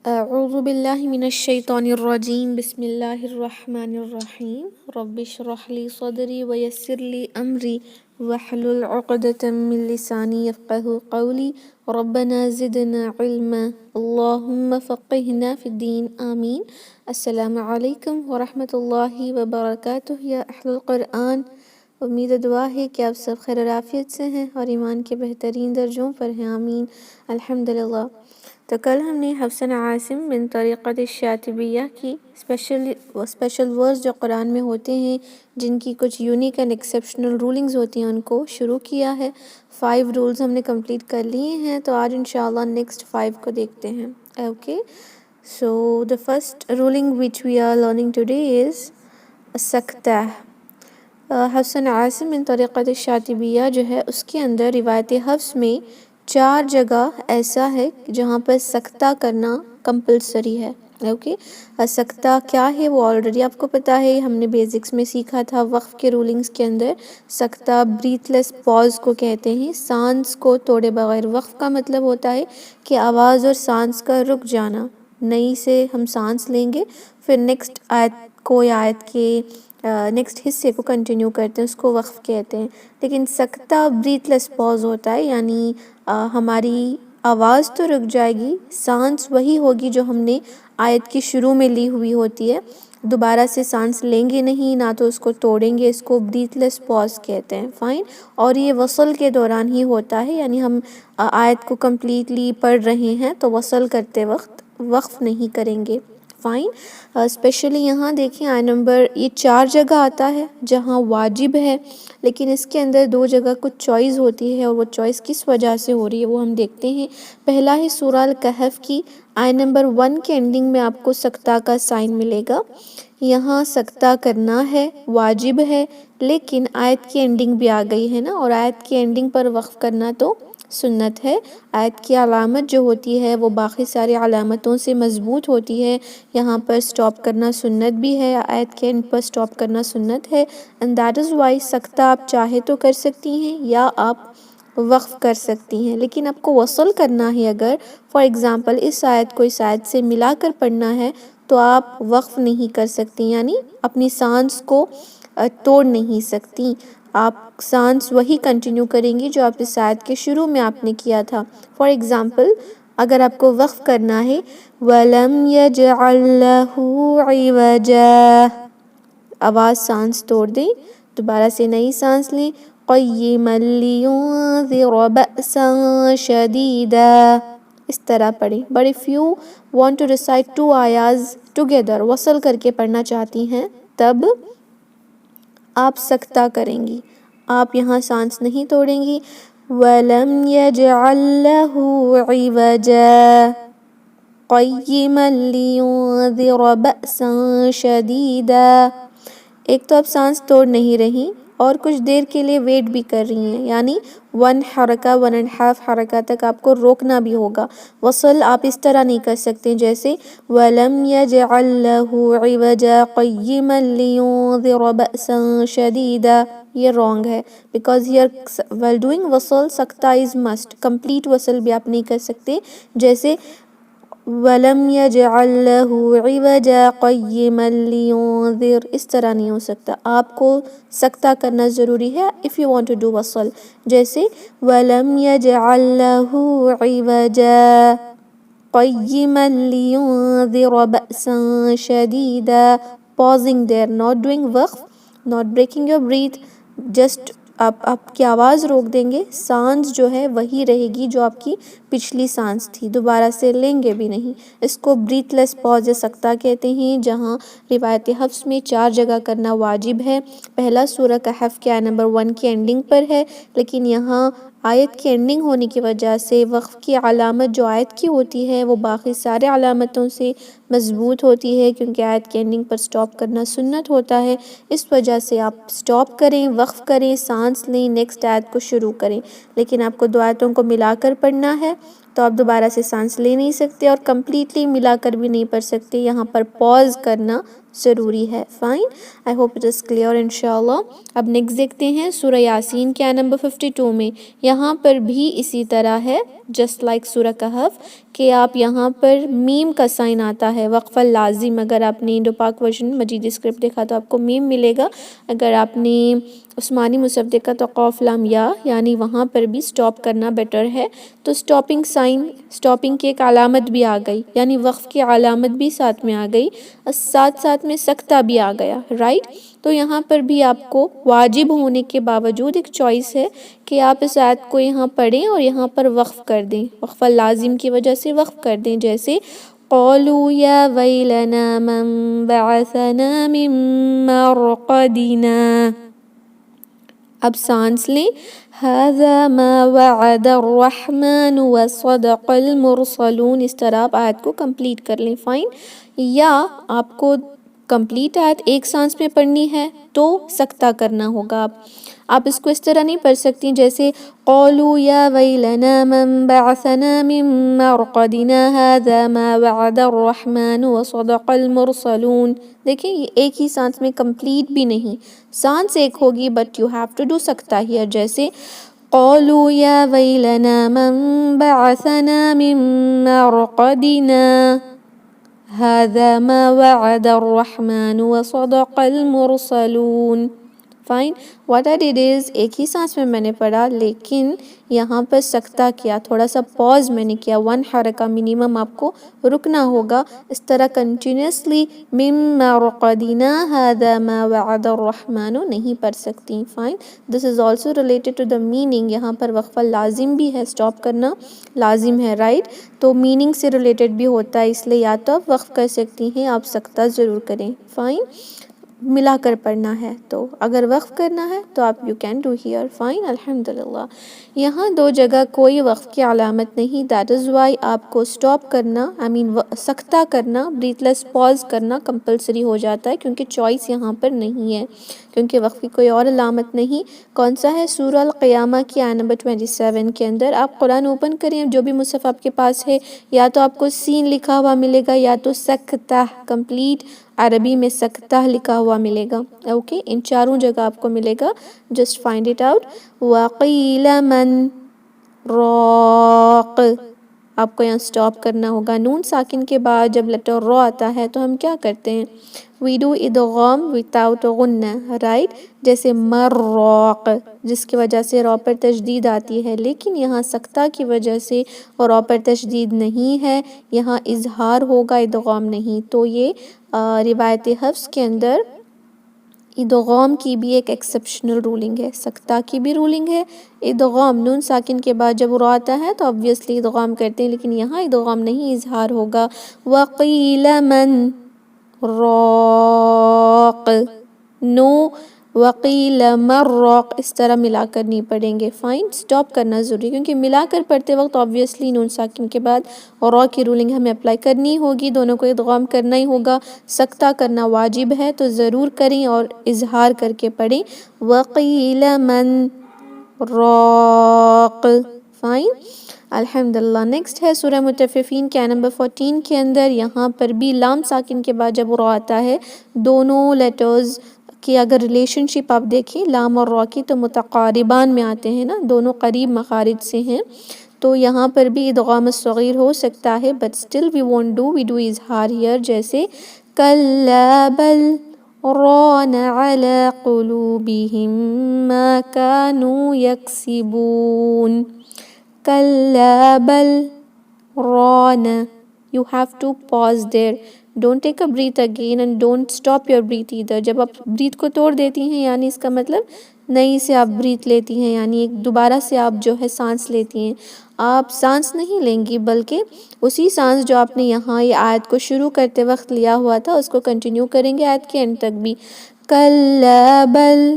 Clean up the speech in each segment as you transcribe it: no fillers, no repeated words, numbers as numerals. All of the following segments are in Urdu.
أعوذ بالله من الشيطان الرجيم بسم الله الرحمن الرحيم رب اشرح لي صدري ويسر لي أمري واحلل عقدة من لساني يفقه قولي ربنا زدنا علما اللهم فقهنا في الدين آمين. السلام علیکم ورحمۃ اللہ وبرکاتہ یا اہل القرآن. امید و دعا ہے کہ آپ سب خیر و عافیت سے ہیں اور ایمان کے بہترین درجوں پر ہیں. آمین. الحمدللہ. تو کل ہم نے حفص عاصم من طریقت الشاطبیہ کی اسپیشل ورڈز جو قرآن میں ہوتے ہیں جن کی کچھ یونیک اینڈ ایکسیپشنل رولنگز ہوتی ہیں ان کو شروع کیا ہے. 5 رولز ہم نے کمپلیٹ کر لیے ہیں تو آج انشاءاللہ نیکسٹ 5 کو دیکھتے ہیں. Okay. So the first ruling which we are learning today is سکتہ. حفص عاصم من طریقت الشاطبیہ جو ہے اس کے اندر روایت حفص میں 4 جگہ ایسا ہے جہاں پر سکتہ کرنا کمپلسری ہے. اوکے. سکتہ کیا ہے وہ آلریڈی آپ کو پتہ ہے، ہم نے بیسکس میں سیکھا تھا. وقف کے رولنگز کے اندر سکتہ بریتھ لیس پاز کو کہتے ہیں، سانس کو توڑے بغیر. وقف کا مطلب ہوتا ہے کہ آواز اور سانس کا رک جانا. نئی سے ہم سانس لیں گے پھر نیکسٹ آیت کو یا آیت کے نیکسٹ حصے کو کنٹینیو کرتے ہیں، اس کو وقف کہتے ہیں. لیکن سکتہ بریتھ لیس پاز ہوتا ہے، یعنی ہماری آواز تو رک جائے گی، سانس وہی ہوگی جو ہم نے آیت کی شروع میں لی ہوئی ہوتی ہے. دوبارہ سے سانس لیں گے نہیں، نہ تو اس کو توڑیں گے. اس کو بریتھ لیس پاز کہتے ہیں. فائن. اور یہ وصل کے دوران ہی ہوتا ہے، یعنی ہم آیت کو کمپلیٹلی پڑھ رہے ہیں تو وصل کرتے وقت وقف نہیں کریں گے. فائن. اسپیشلی یہاں دیکھیں آیت نمبر یہ 4 جگہ آتا ہے جہاں واجب ہے، لیکن اس کے اندر 2 جگہ کچھ چوائس ہوتی ہے اور وہ چوائس کس وجہ سے ہو رہی ہے وہ ہم دیکھتے ہیں. پہلا ہے سورہ الکہف کی آیت نمبر 1 کے اینڈنگ میں آپ کو سکتہ کا سائن ملے گا. یہاں سکتہ کرنا ہے، واجب ہے، لیکن آیت کی اینڈنگ بھی آ گئی ہے نا، اور آیت کی اینڈنگ پر وقف کرنا تو سنت ہے. آیت کی علامت جو ہوتی ہے وہ باقی ساری علامتوں سے مضبوط ہوتی ہے. یہاں پر سٹاپ کرنا سنت بھی ہے، آیت کے اینڈ پر سٹاپ کرنا سنت ہے. اینڈ دیٹ از وائی سکتہ آپ چاہے تو کر سکتی ہیں یا آپ وقف کر سکتی ہیں، لیکن آپ کو وصل کرنا ہے. اگر فار ایگزامپل اس آیت کو اس آیت سے ملا کر پڑھنا ہے تو آپ وقف نہیں کر سکتی، یعنی اپنی سانس کو توڑ نہیں سکتی. آپ سانس وہی کنٹینیو کریں گی جو آپ اس آیت کے شروع میں آپ نے کیا تھا. فار ایگزامپل اگر آپ کو وقف کرنا ہے وَلَمْ يَجْعَلْ لَهُ عِوَجًا، آواز سانس توڑ دیں، دوبارہ سے نئی سانس لیں. قَيِّمًا لِيُنذِرَ بَأْسًا شَدِيدًا، اس طرح پڑھیں. But if you want to recite 2 ayahs together وصل کر کے پڑھنا چاہتی ہیں تب آپ سکتہ کریں گی، آپ یہاں سانس نہیں توڑیں گی. وَلَمْ يَجْعَلْ لَهُ عِوَجًا قَيِّمًا لِيُنذِرَ بَأْسًا شَدِيدًا. ایک تو آپ سانس توڑ نہیں رہی اور کچھ دیر کے لیے ویٹ بھی کر رہی ہیں، یعنی 1 حرکہ 1.5 حرکہ تک آپ کو روکنا بھی ہوگا. وصل آپ اس طرح نہیں کر سکتے جیسے وَلَمْ يَجْعَلْ لَهُ عِوَجًا قَيِّمًا لِيُنذِرَ بَأْسًا شَدِيدًا. یہ رانگ ہے بیکاز ہیئر while doing وصل سکتہ از مسٹ. کمپلیٹ وصل بھی آپ نہیں کر سکتے جیسے وَلَمْ يَجْعَلْ لَهُ عِوَجًا قَيِّمًا لِيُنذِرَ، اس طرح نہیں ہو سکتا. آپ کو سکتہ کرنا ضروری ہے if you want to do وصل، جیسے وَلَمْ يَجْعَلْ لَهُ عِوَجًا قَيِّمًا لِيُنذِرَ بَأْسًا شَدِيدًا. pausing there, not doing وقف، not breaking your breath، just آپ کی آواز روک دیں گے. سانس جو ہے وہی رہے گی جو آپ کی پچھلی سانس تھی، دوبارہ سے لیں گے بھی نہیں. اس کو بریتھ لیس پاز یا سکتہ کہتے ہیں، جہاں روایت حفص میں 4 جگہ کرنا واجب ہے. پہلا سورہ کہف کے آیت نمبر 1 کی اینڈنگ پر ہے، لیکن یہاں آیت کی اینڈنگ ہونے کی وجہ سے وقف کی علامت جو آیت کی ہوتی ہے وہ باقی سارے علامتوں سے مضبوط ہوتی ہے، کیونکہ آیت کی اینڈنگ پر سٹاپ کرنا سنت ہوتا ہے. اس وجہ سے آپ سٹاپ کریں، وقف کریں، سانس لیں، نیکسٹ آیت کو شروع کریں. لیکن آپ کو 2 آیتوں کو ملا کر پڑھنا ہے تو آپ دوبارہ سے سانس لے نہیں سکتے اور کمپلیٹلی ملا کر بھی نہیں پڑھ سکتے. یہاں پر پاز کرنا ضروری ہے. Fine. I hope it is clear انشاءاللہ. اب نیکسٹ دیکھتے ہیں سورہ یاسین کے آیت نمبر 52 میں. یہاں پر بھی اسی طرح ہے جسٹ لائک سورہ کہف کہ آپ یہاں پر میم کا سائن آتا ہے وقفہ لازم. اگر آپ نے انڈو پاک ورژن مجید اسکرپٹ دیکھا تو آپ کو میم ملے گا. اگر آپ نے عثمانی مصحف دیکھا تو قاف لام یا، یعنی وہاں پر بھی سٹاپ کرنا بیٹر ہے. تو سٹاپنگ سائن، سٹاپنگ کی ایک علامت بھی آ گئی، یعنی وقف کی علامت بھی ساتھ میں آ گئی، ساتھ ساتھ میں سکتہ بھی آ گیا، رائٹ. تو یہاں پر بھی آپ کو واجب ہونے کے باوجود ایک چوائس ہے کہ آپ اس آیت کو یہاں پڑھیں اور یہاں پر وقف کر دیں، وقفہ لازم کی وجہ سے وقف کر دیں. جیسے قالوا یا ویلنا من بعثنا من مرقدنا. اب سانس لیں. هذا ما وعد الرحمن وصدق المرسلون. اس طرح آپ آیت کو کمپلیٹ کر لیں. فائن. یا آپ کو کمپلیٹ آیت ایک سانس میں پڑھنی ہے تو سکتہ کرنا ہوگا. آپ اس کو اس طرح نہیں پڑھ سکتی جیسے قالوا یا ویلنا من بعثنا من مرقدنا هذا ما وعد الرحمن وصدق المرسلون. دیکھیں یہ ایک ہی سانس میں کمپلیٹ بھی نہیں، سانس ایک ہوگی but you have to do سکتہ ہیئر. جیسے قالوا یا ویلنا من بعثنا من مرقدنا هذا ما وعد الرحمن وصدق المرسلون. فائن. واٹ آئی ڈیڈ از ایک ہی سانس میں نے پڑھا لیکن یہاں پر سکتہ کیا، تھوڑا سا پاز میں نے کیا، 1 حرکہ منیمم آپ کو رکنا ہوگا. اس طرح کنٹینیوسلی من مرقدنا هذا ما وعد الرحمن نہیں پڑھ سکتی. Fine. This is also related to the meaning. یہاں پر وقفہ لازم بھی ہے، سٹاپ کرنا لازم ہے، رائٹ. تو میننگ سے ریلیٹڈ بھی ہوتا ہے، اس لیے یا تو آپ وقف کر سکتی ہیں، آپ سکتہ ضرور کریں. فائن. ملا کر پڑھنا ہے تو اگر وقف کرنا ہے تو آپ you can do here. Fine. الحمدللہ. یہاں 2 جگہ کوئی وقف کی علامت نہیں، دیٹ از وائی آپ کو سٹاپ کرنا سکتہ کرنا، بریتھ لیس پاز کرنا کمپلسری ہو جاتا ہے کیونکہ چوائس یہاں پر نہیں ہے، کیونکہ وقف کی کوئی اور علامت نہیں. کون سا ہے؟ سورہ القیامہ کی آیت نمبر 27 کے اندر. آپ قرآن اوپن کریں، جو بھی مصحف آپ کے پاس ہے، یا تو آپ کو سین لکھا ہوا ملے گا یا تو سکتہ، کمپلیٹ عربی میں سکتہ لکھا ہوا ملے گا. اوکے، ان چاروں جگہ آپ کو ملے گا. Just find it out. وَقِيلَ مَنْ رَاقٍ. آپ کو یہاں سٹاپ کرنا ہوگا. نون ساکن کے بعد جب لیٹر رو آتا ہے تو ہم کیا کرتے ہیں؟ وی ڈو ادغام without غنہ، رائٹ. جیسے مراق، جس کی وجہ سے رو پر تشدید آتی ہے، لیکن یہاں سکتہ کی وجہ سے رو پر تشدید نہیں ہے، یہاں اظہار ہوگا، ادغام نہیں. تو یہ روایت حفظ کے اندر ادغام کی بھی ایک ایکسپشنل رولنگ ہے، سکتہ کی بھی رولنگ ہے. ادغام نون ساکن کے بعد جب رو آتا ہے تو obviously ادغام کرتے ہیں، لیکن یہاں ادغام نہیں، اظہار ہوگا. وَقِيلَ مَنْ رَاقٍ. نو وقیل مراق اس طرح ملا کر نہیں پڑھیں گے. فائن. سٹاپ کرنا ضروری کیونکہ ملا کر پڑھتے وقت obviously نون ساکن کے بعد اور را کی رولنگ ہمیں اپلائی کرنی ہوگی، دونوں کو ادغام کرنا ہی ہوگا. سکتہ کرنا واجب ہے تو ضرور کریں اور اظہار کر کے پڑھیں. وقیل من راق. فائن. الحمدللہ. نیکسٹ ہے سورہ مطففین کے آیت نمبر 14 کے اندر. یہاں پر بھی لام ساکن کے بعد جب را آتا ہے، دونوں لیٹرز کی اگر ریلیشن شپ آپ دیکھیں لام اور را کی تو متقاربان میں آتے ہیں نا، دونوں قریب مخارج سے ہیں. تو یہاں پر بھی ادغام الصغیر ہو سکتا ہے but still we won't do, we do اظہار ہیئر. جیسے کلا بل ران علی قلوبہم ما کانوا یکسبون. کلا بل ران. You have to pause there. Don't take a breath again and don't stop your breath either. جب آپ breath کو توڑ دیتی ہیں یعنی اس کا مطلب نئی سے آپ breath لیتی ہیں، یعنی ایک دوبارہ سے آپ جو ہے سانس لیتی ہیں. آپ سانس نہیں لیں گی بلکہ اسی سانس جو آپ نے یہاں یہ آیت کو شروع کرتے وقت لیا ہوا تھا اس کو کنٹینیو کریں گے آیت کے اینڈ تک بھی. کلا بل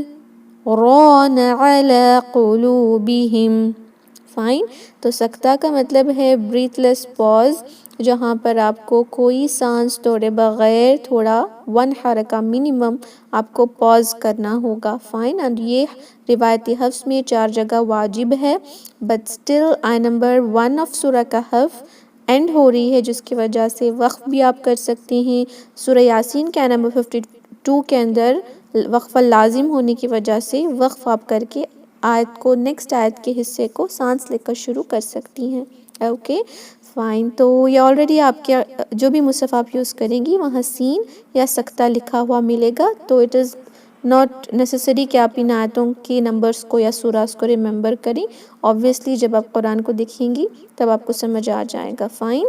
ران علی قلوبہم. فائن. تو سکتہ کا مطلب ہے بریتھ لیس پاز، جہاں پر آپ کو کوئی سانس توڑے بغیر تھوڑا 1 حرکہ منیمم آپ کو پاز کرنا ہوگا. فائن. اینڈ یہ روایتی حفظ میں 4 جگہ واجب ہے بٹ اسٹل آیت نمبر 1 آف سورہ کہف اینڈ ہو رہی ہے، جس کی وجہ سے وقف بھی آپ کر سکتے ہیں۔ سورہ یاسین کے نمبر 52 کے اندر وقفہ لازم ہونے کی وجہ سے وقف آپ کر کے آیت کو، نیکسٹ آیت کے حصے کو سانس لے کر شروع کر سکتی ہیں۔ اوکے فائن، تو یہ آلریڈی آپ کے جو بھی مصحف آپ یوز کریں گی وہاں سین یا سکتہ لکھا ہوا ملے گا، تو اٹ از ناٹ نیسیسری کہ آپ ان آیتوں کے نمبرز کو یا سوراز کو ریممبر کریں۔ آبویسلی جب آپ قرآن کو دیکھیں گی تب آپ کو سمجھ آ جائے گا۔ فائن،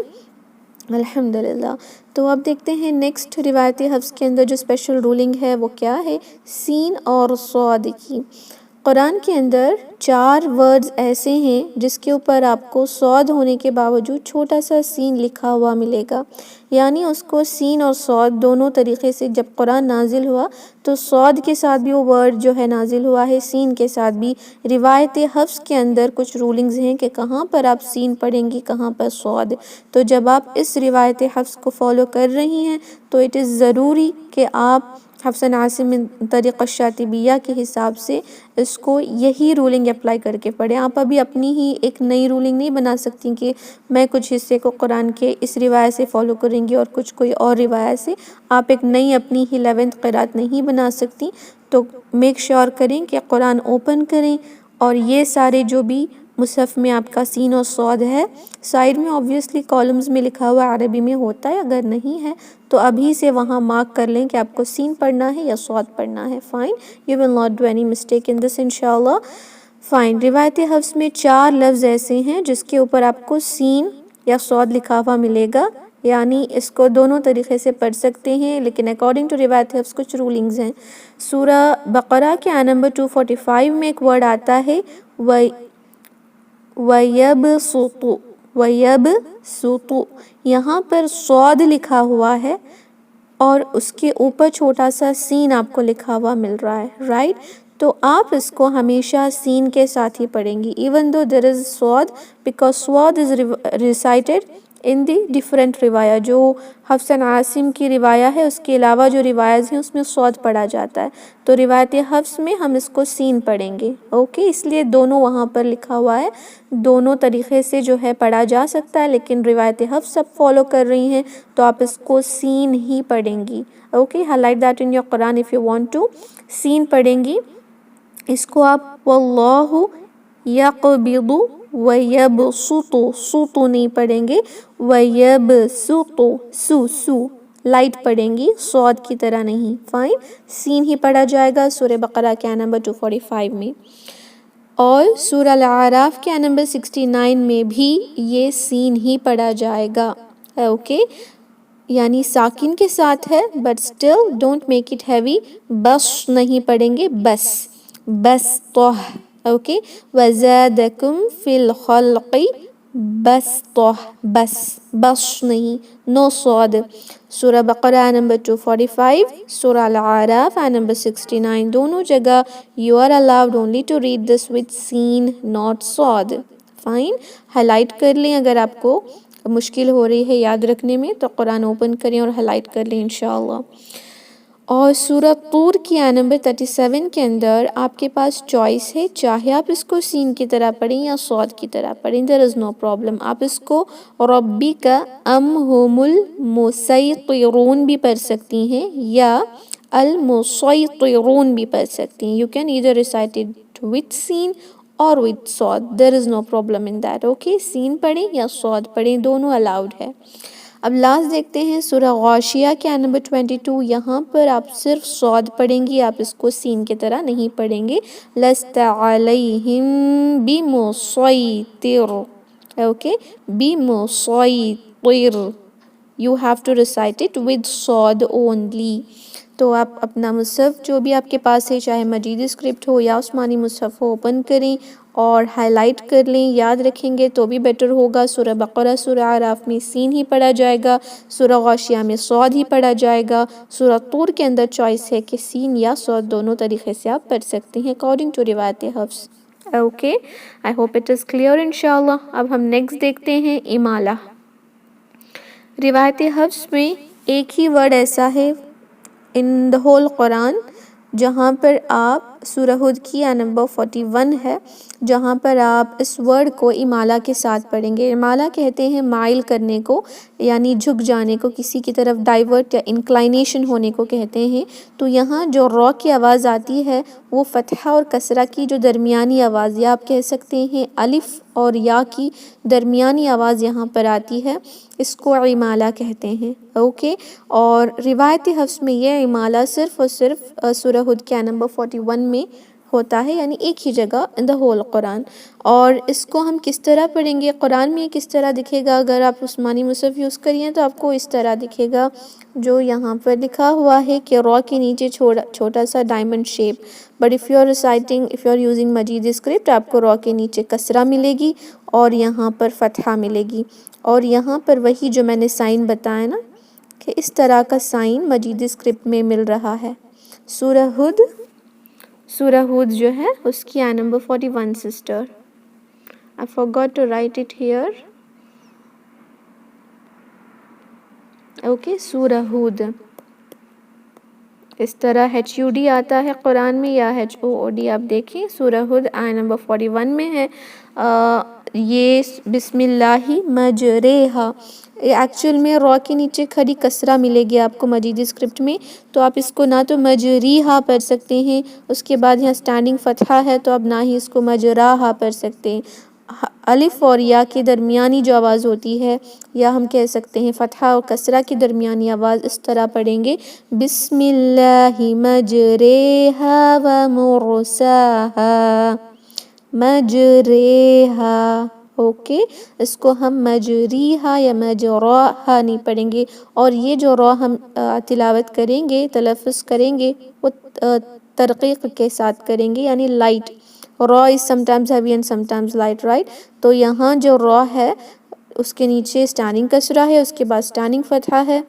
الحمدللہ۔ تو اب دیکھتے ہیں نیکسٹ روایت حفظ کے اندر جو اسپیشل رولنگ ہے وہ کیا ہے، سین اور صاد کی۔ قرآن کے اندر 4 ورڈز ایسے ہیں جس کے اوپر آپ کو صاد ہونے کے باوجود چھوٹا سا سین لکھا ہوا ملے گا، یعنی اس کو سین اور صاد دونوں طریقے سے جب قرآن نازل ہوا تو صاد کے ساتھ بھی وہ ورڈ جو ہے نازل ہوا ہے، سین کے ساتھ بھی۔ روایت حفظ کے اندر کچھ رولنگز ہیں کہ کہاں پر آپ سین پڑھیں گی، کہاں پر صاد۔ تو جب آپ اس روایت حفظ کو فالو کر رہی ہیں تو اٹ از ضروری کہ آپ حفص عاصم طریقہ شاطبیہ کے حساب سے اس کو یہی رولنگ اپلائی کر کے پڑھیں۔ آپ ابھی اپنی ہی ایک نئی رولنگ نہیں بنا سکتی کہ میں کچھ حصے کو قرآن کے اس روایت سے فالو کریں گی اور کچھ کوئی اور روایت سے۔ آپ ایک نئی اپنی ہی 11th قرأت نہیں بنا سکتی۔ تو میک شیور کریں کہ قرآن اوپن کریں اور یہ سارے جو بھی مصحف میں آپ کا سین اور صاد ہے، سائڈ میں آبویسلی کالمز میں لکھا ہوا عربی میں ہوتا ہے، اگر نہیں ہے تو ابھی سے وہاں مارک کر لیں کہ آپ کو سین پڑھنا ہے یا صاد پڑھنا ہے۔ Fine, you will not do any mistake in this انشاءاللہ۔ فائن، روایت حفظ میں 4 لفظ ایسے ہیں جس کے اوپر آپ کو سین یا صاد لکھا ہوا ملے گا، یعنی اس کو دونوں طریقے سے پڑھ سکتے ہیں، لیکن اکارڈنگ ٹو روایت حفظ کچھ رولنگز ہیں۔ سورہ بقرہ کے آیت نمبر 245 میں ایک ورڈ آتا ہے وَيَبْسُطُ، وَيَبْسُطُ، یہاں پر صاد لکھا ہوا ہے اور اس کے اوپر چھوٹا سا سین آپ کو لکھا ہوا مل رہا ہے، رائٹ؟ تو آپ اس کو ہمیشہ سین کے ساتھ ہی پڑھیں گی، ایون دو دیر از صاد، بیکاز صاد is recited in the different روایہ۔ جو حفص عاصم کی روایہ ہے اس کے علاوہ جو روایت ہیں اس میں صاد پڑھا جاتا ہے، تو روایت حفص میں ہم اس کو سین پڑھیں گے۔ اوکے، اس لیے دونوں وہاں پر لکھا ہوا ہے، دونوں طریقے سے جو ہے پڑھا جا سکتا ہے، لیکن روایت حفص سب فالو کر رہی ہیں تو آپ اس کو سین ہی پڑھیں گی۔ Okay, highlight that in your قرآن اف یو وانٹ ٹو، سین پڑھیں گی۔ اس کو آپ واللہ یقبض ویبسط، سط نہیں پڑھیں گے، ویبسط، سو لائٹ پڑھیں گی، صاد کی طرح نہیں۔ فائن، سین ہی پڑھا جائے گا سورہ بقرہ کے آیت نمبر 245 میں، اور سورہ الاعراف کے آیت نمبر 69 میں بھی یہ سین ہی پڑھا جائے گا۔ اوکے، یعنی ساکن کے ساتھ ہے but still don't make it heavy, بس نہیں پڑھیں گے، بس بسطہ۔ اوکے، وَزَادَكُمْ فِي الْخَلْقِ بَسْطَةً، بس نہیں، نو صاد۔ سورہ بقرہ آیت نمبر 245، سورہ الاعراف آیت نمبر 69، دونوں جگہ you are allowed only to read this with seen not صاد۔ فائن، ہائلائٹ کر لیں، اگر آپ کو مشکل ہو رہی ہے یاد رکھنے میں تو قرآن اوپن کریں اور ہائلائٹ کر لیں انشاءاللہ۔ اور سورہ طور کی آیت نمبر 37 کے اندر آپ کے پاس چوائس ہے، چاہے آپ اس کو سین کی طرح پڑھیں یا صاد کی طرح پڑھیں، there is no problem۔ آپ اس کو ربک ام هم المسیطرون بھی پڑھ سکتی ہیں یا المسیطرون بھی پڑھ سکتی ہیں، you can either recite it with seen or with صاد، there is no problem in that۔ Okay, سین پڑھیں یا صاد پڑھیں، دونوں الاؤڈ ہے۔ اب لاسٹ دیکھتے ہیں سورہ غاشیہ کے آیت نمبر 22، یہاں پر آپ صرف صاد پڑھیں گی، آپ اس کو سین کی طرح نہیں پڑھیں گے۔ لست علیہم بمسیطر، اوکے، بمسیطر، you have to recite it with صاد only۔ تو آپ اپنا مصحف جو بھی آپ کے پاس ہے، چاہے مجیدی اسکرپٹ ہو یا عثمانی مصحف ہو، اوپن کریں اور ہائلائٹ کر لیں، یاد رکھیں گے تو بھی بیٹر ہوگا۔ سورہ بقرہ، سورہ اعراف میں سین ہی پڑھا جائے گا، سورہ غاشیہ میں صاد ہی پڑھا جائے گا، سورہ طور کے اندر چوائس ہے کہ سین یا صاد دونوں طریقے سے آپ پڑھ سکتے ہیں اکارڈنگ ٹو روایت حفظ۔ Okay, I hope it is clear انشاءاللہ۔ اب ہم نیکسٹ دیکھتے ہیں امالہ۔ روایت حفظ میں ایک ہی ورڈ ایسا ہے ان دا ہول قرآن جہاں پر آپ سورہ ہود کی آیت نمبر 41 ہے، جہاں پر آپ اس ورڈ کو امالہ کے ساتھ پڑھیں گے۔ امالہ کہتے ہیں مائل کرنے کو، یعنی جھک جانے کو، کسی کی طرف ڈائیورٹ یا انکلائنیشن ہونے کو کہتے ہیں۔ تو یہاں جو را کی آواز آتی ہے وہ فتحہ اور کسرہ کی جو درمیانی آواز، یا آپ کہہ سکتے ہیں الف اور یا کی درمیانی آواز یہاں پر آتی ہے، اس کو امالہ کہتے ہیں۔ اوکے، اور روایت حفظ میں یہ امالہ صرف اور صرف سورہ ہود کے آیت نمبر 41 میں ہوتا ہے، یعنی ایک ہی جگہ ان دا ہول قرآن۔ اور اس کو ہم کس طرح پڑھیں گے؟ قرآن میں کس طرح دکھے گا؟ اگر آپ عثمانی مصحف یوز کریے تو آپ کو اس طرح دکھے گا، جو یہاں پر لکھا ہوا ہے کہ را کے نیچے چھوٹا سا diamond shape. But if you are using Majeed script, آپ کو را کے نیچے کسرہ ملے گی اور یہاں پر فتحہ ملے گی، اور یہاں پر وہی جو میں نے سائن بتایا نا کہ اس طرح کا سائن مجید اسکرپٹ میں مل رہا ہے۔ سورہ ہود جو ہے اس کی آیت number 41 sister. I forgot to write it here. Okay, سورہ ہود اس طرح HUD آتا ہے قرآن میں یا HOOD، آپ دیکھیں سورہ ہود آیت نمبر 41 میں ہے۔ یہ بسم اللہ مجریہا، ایکچول میں را کے نیچے کھڑی کسرہ ملے گی آپ کو مجید اسکرپٹ میں، تو آپ اس کو نہ تو مجریہا پڑھ سکتے ہیں، اس کے بعد یہاں سٹینڈنگ فتحہ ہے تو آپ نہ ہی اس کو مجراہا پڑھ سکتے ہیں۔ الف اور یا کے درمیانی جو آواز ہوتی ہے، یا ہم کہہ سکتے ہیں فتحہ اور کسرہ کی درمیانی آواز، اس طرح پڑھیں گے بسم اللہ مجریہا و مرساہا، مجریہا۔ اوکے، اس کو ہم مجریہا یا مجراہا نہیں پڑھیں گے، اور یہ جو را ہم تلاوت کریں گے، تلفظ کریں گے، وہ ترقیق کے ساتھ کریں گے، یعنی لائٹ۔ را is sometimes heavy and sometimes light, right؟ تو یہاں جو را ہے اس کے نیچے سٹینڈنگ کسرہ ہے، اس کے بعد سٹینڈنگ فتحہ ہے۔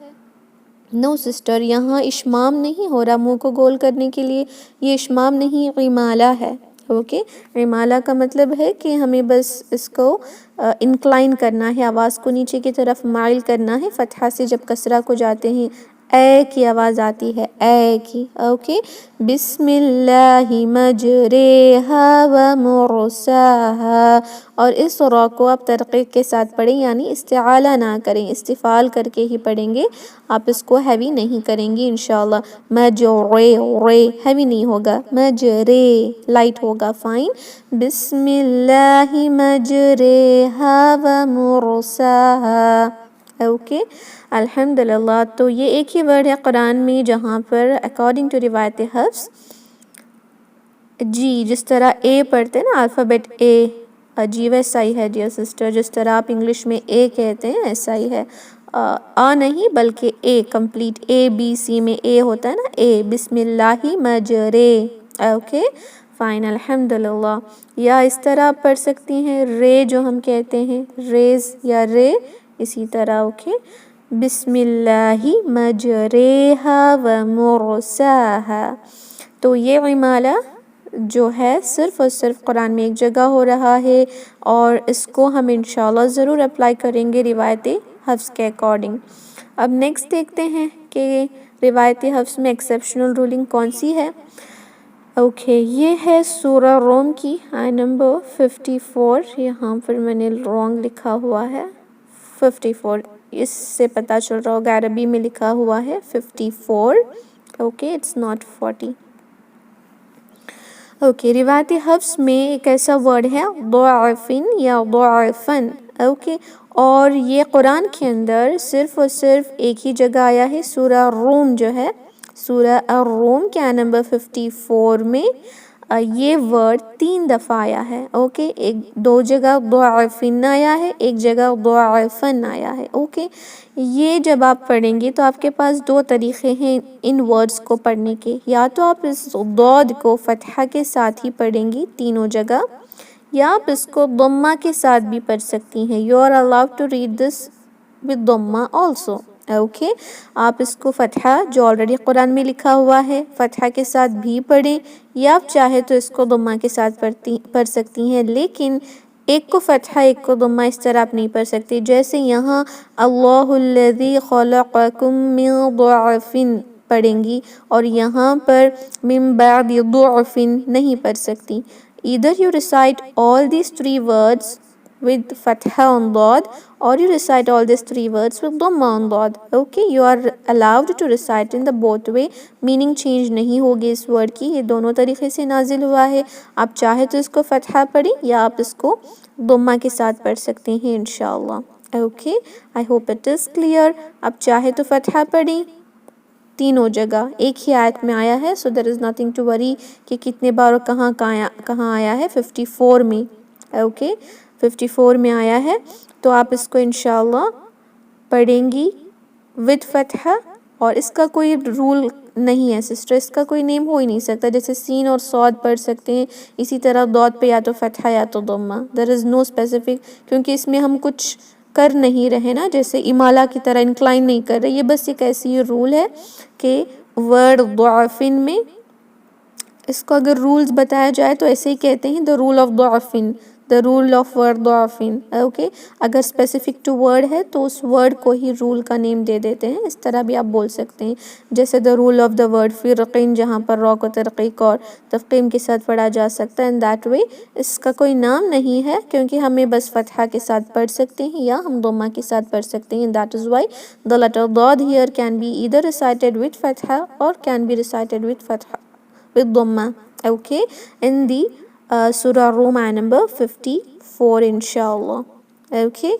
نو سسٹر، یہاں اشمام نہیں ہو رہا منہ کو گول کرنے کے لیے، یہ اشمام نہیں، امالہ ہے۔ اوکے، امالہ کا مطلب ہے کہ ہمیں بس اس کو انکلائن کرنا ہے، آواز کو نیچے کی طرف مائل کرنا ہے۔ فتحہ سے جب کسرہ کو جاتے ہیں اے کی آواز آتی ہے، اے کی۔ اوکے، بسم اللہ مجریہا و مرساہا، اور اس را کو آپ ترقیق کے ساتھ پڑھیں، یعنی استعالہ نہ کریں، استفال کر کے ہی پڑھیں گے، آپ اس کو ہیوی نہیں کریں گے انشاءاللہ۔ مجرے، رے ہیوی نہیں ہوگا، مجرے لائٹ ہوگا، فائن۔ بسم اللہ مجریہا و مرساہا۔ اوکے، الحمدللہ۔ تو یہ ایک ہی ورڈ ہے قرآن میں جہاں پر اکارڈنگ ٹو روایت حفظ جی، جس طرح اے پڑھتے ہیں نا، الفابیٹ اے، جی ویسا ہی ہے ڈیئر سسٹر، جس طرح آپ انگلش میں اے کہتے ہیں ایسا ہی ہے، نہیں بلکہ a complete, a B C میں اے ہوتا ہے نا، اے، بسم اللہ مجرے۔ اوکے، فائن، الحمدللہ۔ یا اس طرح آپ پڑھ سکتی ہیں رے، جو ہم کہتے ہیں ریز یا رے، اسی طرح۔ اوکے، بسم اللہ مجریہا و مرساہا۔ تو یہ امالہ جو ہے صرف اور صرف قرآن میں ایک جگہ ہو رہا ہے، اور اس کو ہم انشاءاللہ ضرور اپلائی کریں گے روایت حفظ کے اکارڈنگ۔ اب نیکسٹ دیکھتے ہیں کہ روایت حفظ میں ایکسیپشنل رولنگ کون سی ہے۔ اوکے، یہ ہے سورہ روم کی آیت نمبر 54، یہاں پر میں نے رانگ لکھا ہوا ہے 54، اس سے پتہ چل رہا ہوگا عربی میں لکھا ہوا ہے 54۔ Okay, it's not 40۔ اوکے، روایت حفظ میں ایک ایسا ورڈ ہے ضعفن یا ضعفن۔ اوکے، اور یہ قرآن کے اندر صرف اور صرف ایک ہی جگہ آیا ہے، سورہ روم جو ہے، سورہ الروم کے آیت نمبر 54 میں یہ ورڈ 3 دفعہ آیا ہے۔ اوکے، دو جگہ ضعفن آیا ہے، ایک جگہ ضعفن آیا ہے۔ اوکے، یہ جب آپ پڑھیں گے تو آپ کے پاس 2 طریقے ہیں ان ورڈز کو پڑھنے کے، یا تو آپ اس ضاد کو فتحہ کے ساتھ ہی پڑھیں گی تینوں جگہ، یا آپ اس کو ضمہ کے ساتھ بھی پڑھ سکتی ہیں۔ You are allowed to read this with ضمہ also۔ Okay, آپ اس کو فتحہ جو آلریڈی قرآن میں لکھا ہوا ہے فتحہ کے ساتھ بھی پڑھیں، یا آپ چاہے تو اس کو ضمہ کے ساتھ پڑھ سکتی ہیں، لیکن ایک کو فتحہ ایک کو ضمہ اس طرح آپ نہیں پڑھ سکتی۔ جیسے یہاں اللہ الذی خلقکم من ضعف پڑھیں گی, اور یہاں پر من بعد ضعف نہیں پڑھ سکتی. Either you recite all these 3 words with fatha on dad, or you recite all these 3 words with dhamma on dad. Okay, you are allowed to recite in the both way. Meaning change نہیں ہوگی اس ورڈ کی, یہ دونوں طریقے سے نازل ہوا ہے. آپ چاہے تو اس کو فتحہ پڑھیں یا آپ اس کو ضمہ کے ساتھ پڑھ سکتے ہیں انشاءاللہ. Okay, I hope it is clear. آپ چاہے تو فتحہ پڑھیں تینوں جگہ, ایک ہی آیت میں آیا ہے, so there is nothing to worry کہ کتنے بار اور کہاں آیا ہے. 54 میں, okay, 54 میں آیا ہے, تو آپ اس کو انشاءاللہ پڑھیں گی with فتحہ. اور اس کا کوئی رول نہیں ہے سسٹر, اس کا کوئی نیم ہو ہی نہیں سکتا. جیسے سین اور صاد پڑھ سکتے ہیں, اسی طرح ضاد پہ یا تو فتحہ یا تو ضمہ. there is no specific, کیونکہ اس میں ہم کچھ کر نہیں رہے نا, جیسے امالہ کی طرح انکلائن نہیں کر رہے. یہ بس ایک ایسی رول ہے کہ ورڈ ضعفن میں اس کو اگر رولز بتایا جائے تو ایسے ہی کہتے ہیں the rule of ضعفن, the rule of word ضعفن. اوکے, اگر اسپیسیفک ٹو ورڈ ہے تو اس ورڈ کو ہی رول کا نیم دے دیتے ہیں. اس طرح بھی آپ بول سکتے ہیں, جیسے the rule of the word فرقین, جہاں پر را کو ترقیق اور تفخیم کے ساتھ پڑھا جا سکتا ہے. in that way اس کا کوئی نام نہیں ہے, کیونکہ ہمیں بس فتحہ کے ساتھ پڑھ سکتے ہیں یا ہم ضمہ کے ساتھ پڑھ سکتے ہیں. that is why the letter ضاد here can be either recited with فتحہ or can be recited with فتحہ with ضمہ. Okay, in the Surah Rum ayah number 54 inshallah. Okay,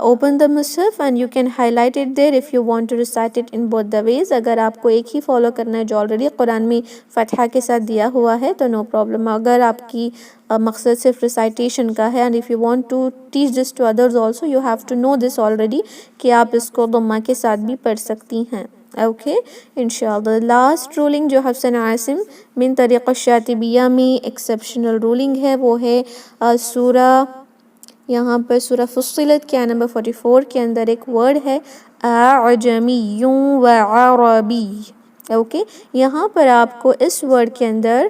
open the mushaf and you can highlight it there if you want to recite it in both the ways. اگر آپ کو ایک ہی فالو کرنا ہے جو already قرآن میں فتحہ کے ساتھ دیا ہوا ہے تو no problem. اگر آپ کی مقصد صرف recitation کا ہے and if you want to teach this to others also, you have to know this already کہ آپ اس کو ضمہ کے ساتھ بھی پڑھ سکتی ہیں. اوکے انشاءاللہ. لاسٹ رولنگ جو حفص عاصم من طریق الشاطبیہ میں ایکسیپشنل رولنگ ہے, وہ ہے سورہ, یہاں پر سورہ فصلت کے آیت نمبر 44 کے اندر ایک ورڈ ہے اعجمی و عربی. اوکے, یہاں پر آپ کو اس ورڈ کے اندر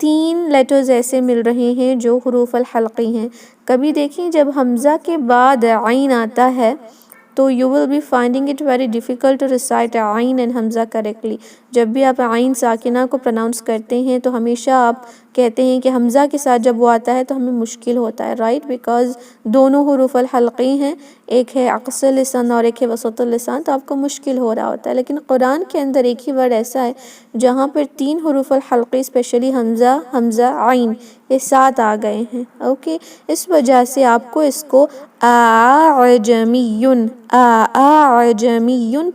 3 لیٹرز ایسے مل رہے ہیں جو حروف الحلقی ہیں. کبھی دیکھیں جب حمزہ کے بعد عین آتا ہے تو you will be finding it very difficult to recite عین and حمزہ correctly. جب بھی آپ عین ساکنہ کو پروناؤنس کرتے ہیں تو ہمیشہ آپ کہتے ہیں کہ حمزہ کے ساتھ جب وہ آتا ہے تو ہمیں مشکل ہوتا ہے, رائٹ, بیکاز دونوں حروف الحلقی ہیں, ایک ہے اقصی لسان اور ایک ہے وسط اللسان, تو آپ کو مشکل ہو رہا ہوتا ہے. لیکن قرآن کے اندر ایک ہی ورڈ ایسا ہے جہاں پر 3 حروف الحلقی اسپیشلی حمزہ عین یہ 7 آ گئے ہیں. اوکے, اس وجہ سے آپ کو اس کو اعجمیٌ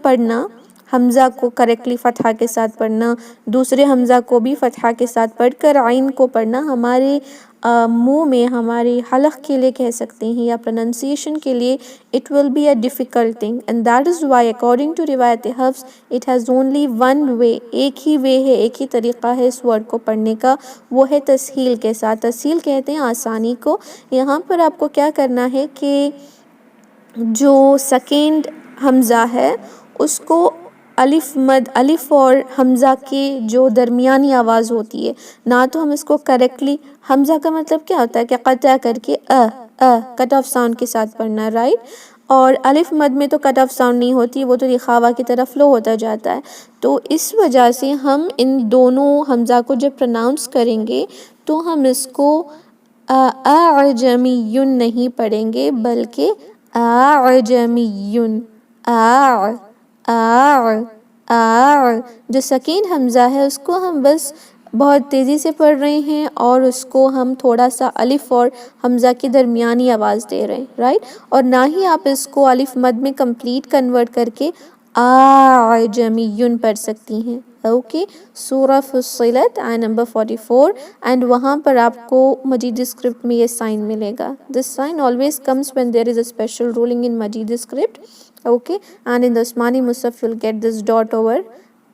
پڑھنا, حمزہ کو کریکٹلی فتحہ کے ساتھ پڑھنا, دوسرے حمزہ کو بھی فتحہ کے ساتھ پڑھ کر عین کو پڑھنا ہمارے منہ میں, ہماری حلق کے لیے کہہ سکتے ہیں یا پروننسیشن کے لیے it will be a difficult thing, and that is why according to روایت حفص it has only one way, ایک ہی وے ہے, ایک ہی طریقہ ہے اس ورڈ کو پڑھنے کا, وہ ہے تسہیل کے ساتھ. تسہیل کہتے ہیں آسانی کو. یہاں پر آپ کو کیا کرنا ہے کہ جو سیکنڈ حمزہ ہے اس کو الف اور حمزہ کے جو درمیانی آواز ہوتی ہے, نہ تو ہم اس کو کریکٹلی, حمزہ کا مطلب کیا ہوتا ہے کہ قطع کر کے کٹ آف ساؤنڈ کے ساتھ پڑھنا, رائٹ, اور الف مد میں تو کٹ آف ساؤنڈ نہیں ہوتی, وہ تو رخاوہ کی طرف فلو ہوتا جاتا ہے. تو اس وجہ سے ہم ان دونوں حمزہ کو جب پروناؤنس کریں گے تو ہم اس کو اعجمی نہیں پڑھیں گے بلکہ اعجمی, جو سکین حمزہ ہے اس کو ہم بس بہت تیزی سے پڑھ رہے ہیں اور اس کو ہم تھوڑا سا الف اور حمزہ کی درمیانی آواز دے رہے ہیں, رائٹ, اور نہ ہی آپ اس کو الف مد میں کمپلیٹ کنورٹ کر کے اعجمی پڑھ سکتی ہیں. اوکے, سورہ فصلت آیت نمبر 44, اینڈ وہاں پر آپ کو مجید اسکرپٹ میں یہ سائن ملے گا. This sign always comes when there is a special ruling in مجید script. Okay, and in the Usmani Musaf you'll get this dot over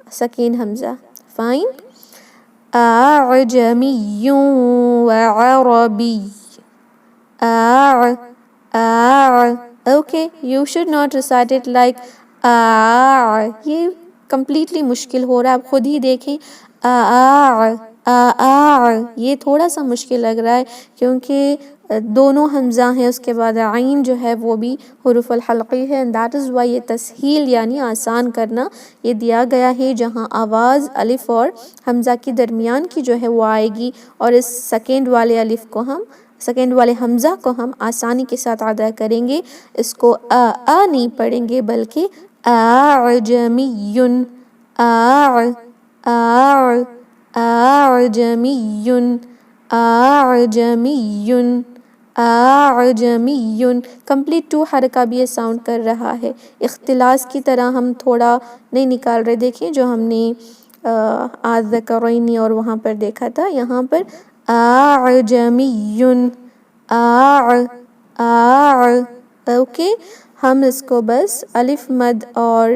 Sakeen Hamza. Fine. أعجمي وعربي. Okay, you should not recite it like یہ completely مشکل ہو رہا ہے, آپ خود ہی دیکھیں. یہ تھوڑا سا مشکل لگ رہا ہے کیونکہ دونوں حمزہ ہیں، اس کے بعد عین جو ہے وہ بھی حروف الحلقی ہے، and that is why یہ تسہیل یعنی آسان کرنا یہ دیا گیا ہے، جہاں آواز الف اور حمزہ کی درمیان کی جو ہے وہ آئے گی، اور اس سیکنڈ والے حمزہ کو ہم آسانی کے ساتھ ادا کریں گے، اس کو نہیں پڑھیں گے بلکہ اعجمیٌ، اعجمیٌ، اعجمیٌ، اعجمیٌ، کمپلیٹ 2 حرکہ بھی یہ ساؤنڈ کر رہا ہے، اختلاس کی طرح ہم تھوڑا نہیں نکال رہے، دیکھیں جو ہم نے الذکرین اور وہاں پر دیکھا تھا، یہاں پر اعجمیٌ، اوکے، ہم اس کو بس الف مد اور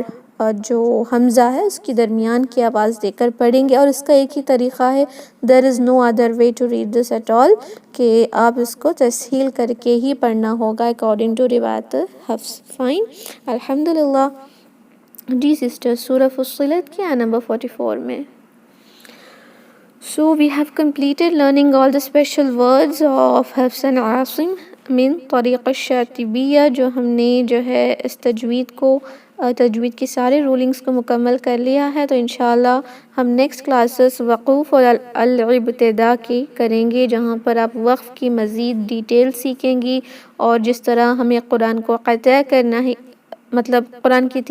جو حمزہ ہے اس کی درمیان کی آواز دے کر پڑھیں گے، اور اس کا ایک ہی طریقہ ہے، there is no other way to read this at all، کہ آپ اس کو تسہیل کر کے ہی پڑھنا ہوگا according to روایت حفظ، فائن، الحمدللہ۔ جی سسٹر، سورہ فصلت کی نمبر 44 میں. So we have completed learning all the special words of Hafs and Asim من طریق الشاطبیہ، جو ہم نے جو ہے اس تجوید کی سارے رولنگز کو مکمل کر لیا ہے، تو انشاءاللہ ہم نیکسٹ کلاسز وقوف اور الابتداء کی کریں گے، جہاں پر آپ وقف کی مزید ڈیٹیل سیکھیں گی، اور جس طرح ہمیں قرآن کو قطع کرنا ہے، مطلب قرآن کی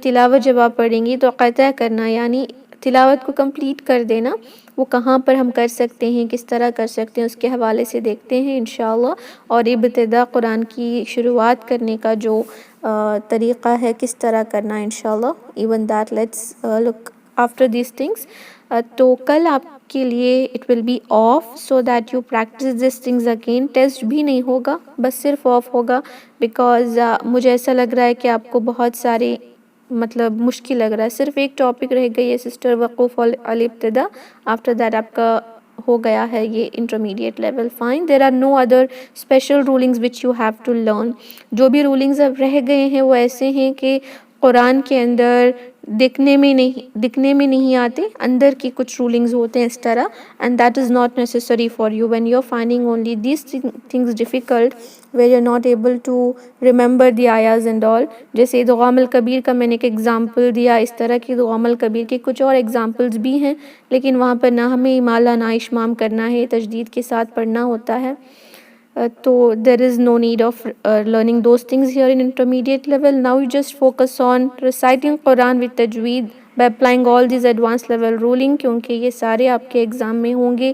تلاوت جب آپ پڑھیں گی تو قطع کرنا یعنی تلاوت کو کمپلیٹ کر دینا، وہ کہاں پر ہم کر سکتے ہیں، کس طرح کر سکتے ہیں، اس کے حوالے سے دیکھتے ہیں انشاءاللہ، اور ابتدا قرآن کی شروعات کرنے کا جو طریقہ ہے کس طرح کرنا انشاءاللہ، even that let's look after these things۔ تو کل آپ کے لیے it will be off so that you practice these things again، test بھی نہیں ہوگا، بس صرف آف ہوگا، بیکاز مجھے ایسا لگ رہا ہے کہ آپ کو بہت سارے مطلب مشکل لگ رہا ہے، صرف ایک ٹاپک رہ گئی ہے سسٹر وقوف الابتدا، آفٹر دیٹ آپ کا ہو گیا ہے یہ intermediate level, fine, there are no other special rulings which you have to learn. جو بھی رولنگز اب رہ گئے ہیں وہ ایسے ہیں کہ قرآن کے اندر دکھنے میں نہیں آتے، اندر کی کچھ رولنگز ہوتے ہیں اس طرح، and that is not necessary for you when you are finding only these things difficult where you are not able to remember the آیاز اینڈ آل، جیسے ادغام الکبیر کا میں نے ایک ایگزامپل دیا، اس طرح کی ادغام الکبیر کے کچھ اور ایگزامپلز بھی ہیں، لیکن وہاں پر نہ ہمیں امالہ نہ اشمام کرنا ہے، تجدید کے ساتھ پڑھنا ہوتا ہے، تو there is no need of learning those things here in intermediate level. Now you just focus on reciting Quran with tajweed by applying all these advanced level ruling، کیونکہ یہ سارے آپ کے ایگزام میں ہوں گے،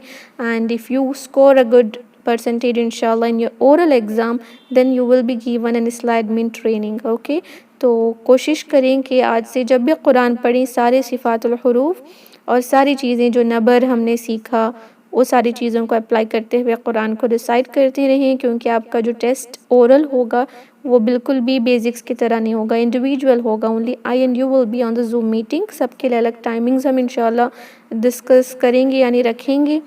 and if you score a good percentage inshallah in your oral exam then you will be given an Islah admin training، okay؟ تو کوشش کریں کہ آج سے جب بھی قرآن پڑھیں سارے صفات الحروف اور ساری چیزیں جو نبر ہم نے سیکھا وہ ساری چیزوں کو اپلائی کرتے ہوئے قرآن کو ریسائٹ کرتے رہیں، کیونکہ آپ کا جو ٹیسٹ اورل ہوگا وہ بالکل بھی بیزکس کی طرح نہیں ہوگا، انڈیویجول ہوگا، only I and you will be on the Zoom meeting, سب کے لیے الگ ٹائمنگز ہم انشاءاللہ ڈسکس کریں گے یعنی رکھیں گے،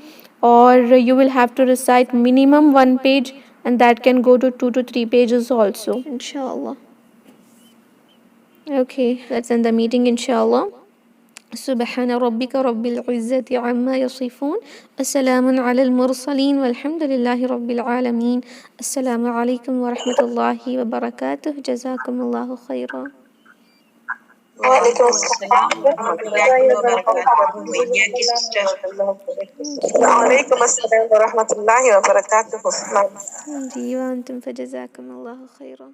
اور you will have to recite minimum 1 page and that can go to 2 to 3 pages also inshallah۔ Okay, let's end the meeting inshallah۔ سبحان ربك رب العزة عما يصفون، السلام على المرسلين والحمد لله رب العالمين، السلام عليكم ورحمة الله وبركاته، جزاكم الله خيرا۔ وعلیکم السلام ورحمۃ اللہ وبرکاتہ، وعلیکم السلام ورحمۃ اللہ وبرکاتہ۔ جی وانتم فجزاكم الله خيرا۔